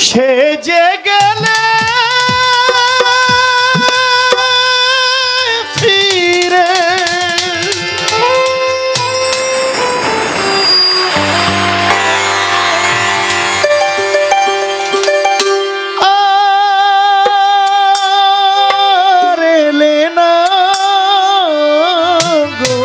সে যে গেলে ফিরে আর এলে না গো।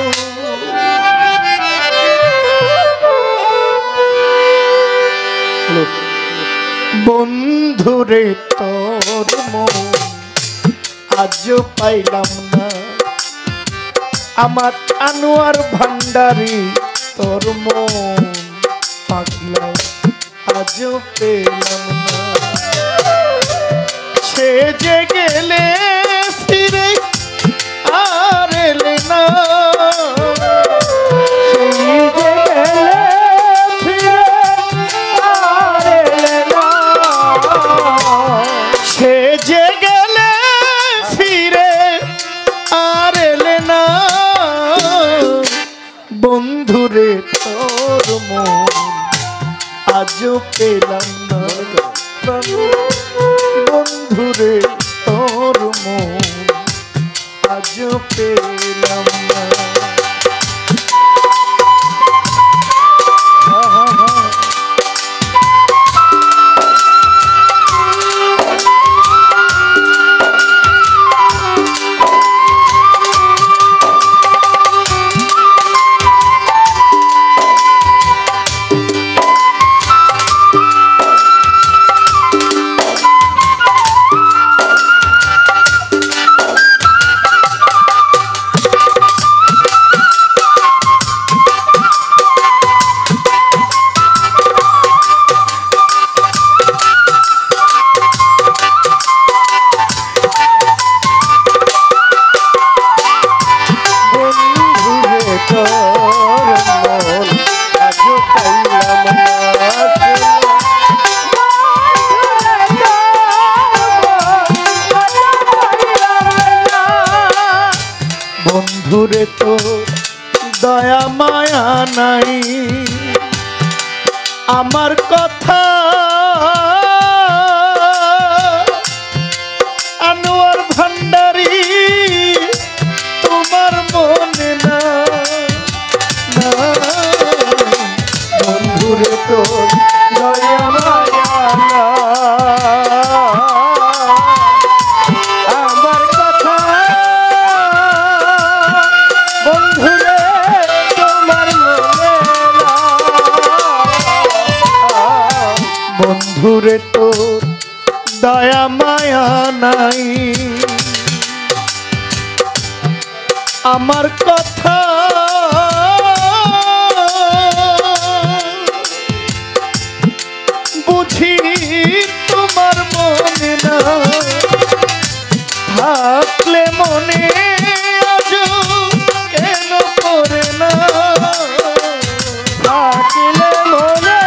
বন্ধুরে তোর মন আজও পাইলাম না, আমার আনোয়ার ভান্ডারি তোর মন পাগলা আজও পেলাম না। সে যে গেলে ফিরে আর এলে না, সে যে গেলে ফিরে আর এলে না। বন্ধুরে তোর মন আজও পেলাম না, বন্ধুরে তোর মন আজও পেলাম না। বন্ধুরে তো দয়া মায়া নাই, আমার কথা আনোয়ার ভান্ডারি তোমার মনে না। বন্ধুরে তো দয়া মায়া আমার কথা বন্ধুরে তোমার মনে না। বন্ধুরে তোর দয়া মায়া নাই, আমার কথা বুঝি তোমার মনে না। থাকলে মনে আজও কেন পড়ে না, থাকলে মনে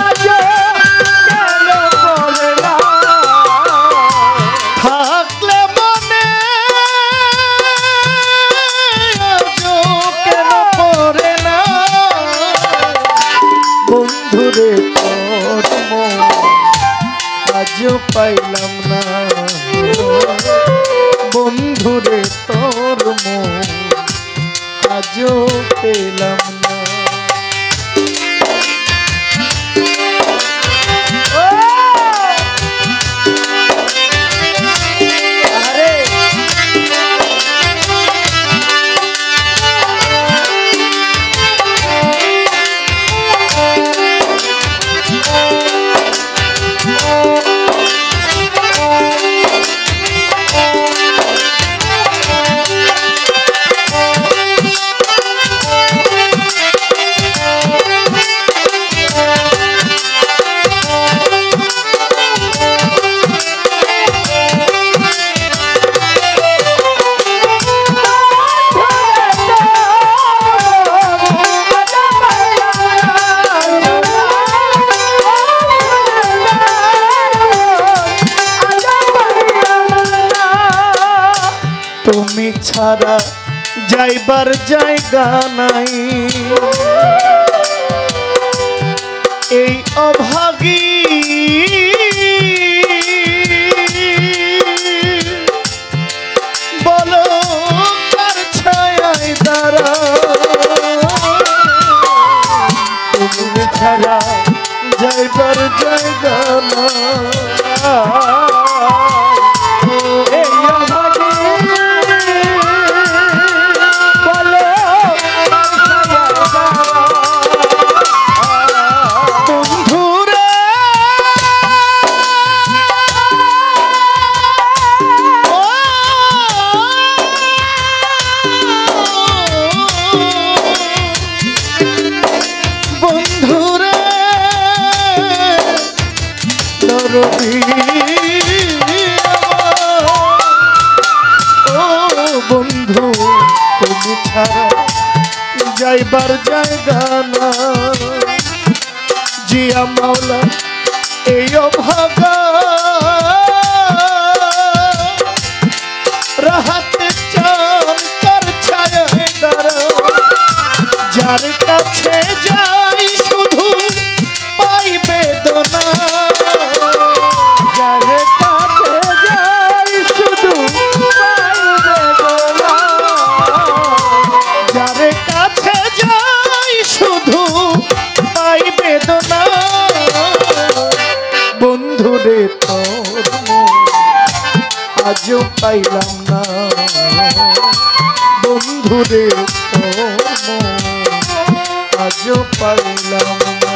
আজও কেন পড়ে না, থাকলে মনে আজও কেন পড়ে না। বন্ধুরে তোর মন আজও পাইলাম না, বন্ধুরে তোর মন আজও পেলাম না। তুমি ছাড়া যাইবার জায়গা নাই, এই অভাগী ছাড়া যাইবার জায়গা না বন্ধু তুমি ছাড়া যাইবার জায়গা না জিয়া মাওলা এই অভাগা রাহাতে চান তার ছায়ায় দাঁড়া যার কাছে যাই শুধু পাই বেদনা যার কাছে যাই শুধু পাই বেদনা যার কাছে যাই শুধু পাই বেদনা বন্ধুরে তোর আজও পাইলাম না বন্ধুরে তোর আজও পাইলাম না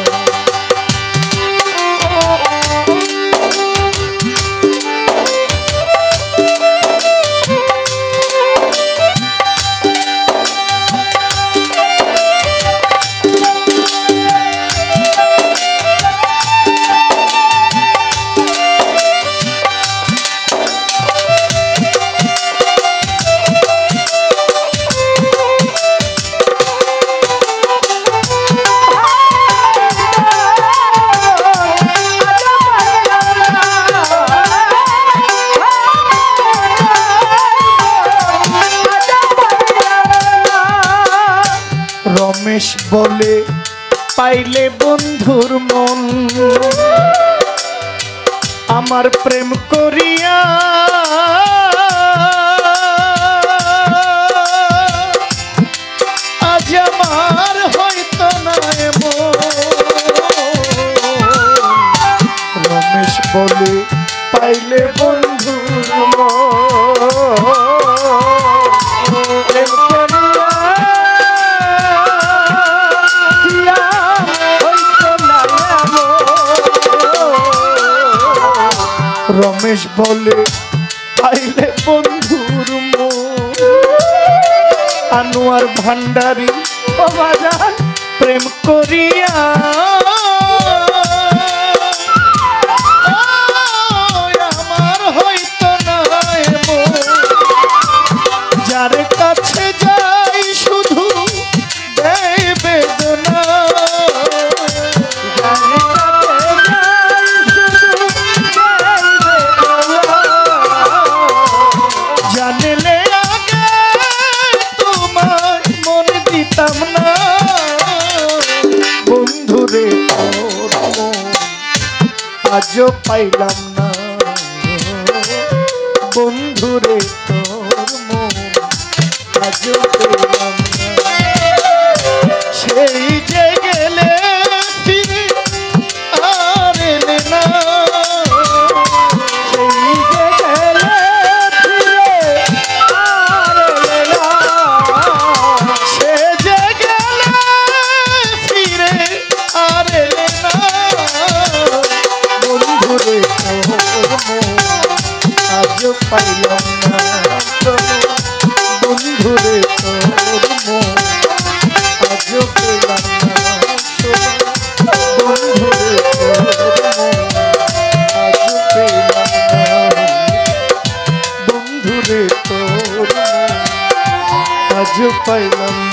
রমেশ বলে পাইলে বন্ধুর মন আমার প্রেম করিয়া আজ আমার হয়তো না এমন রমেশ বলে পাইলে বন্ধুর রমেশ বলে পাইলে বন্ধুর আনোয়ার ভান্ডারী প্রেম করিয়া আমার হয়তো না যার কাছে যাই শুধু দেয় বেদনা জানলে আগে তোমায় মন দিতাম না বন্ধুরে আজও পাইলাম না বন্ধুরে তোর মন আজও পেলাম না সেই যে গেলে ফিরে আর এলে না সেই যে গেলে ফিরে আর এলে না সে যে গেলে ফিরে আর এলে না বন্ধুরে তোর মন আজও পাইলাম না বন্ধুরে তোর মন আজও পেলাম না বন্ধুরে তোর মন আজও পেলাম না বন্ধুরে তোর মন আজও পাইলাম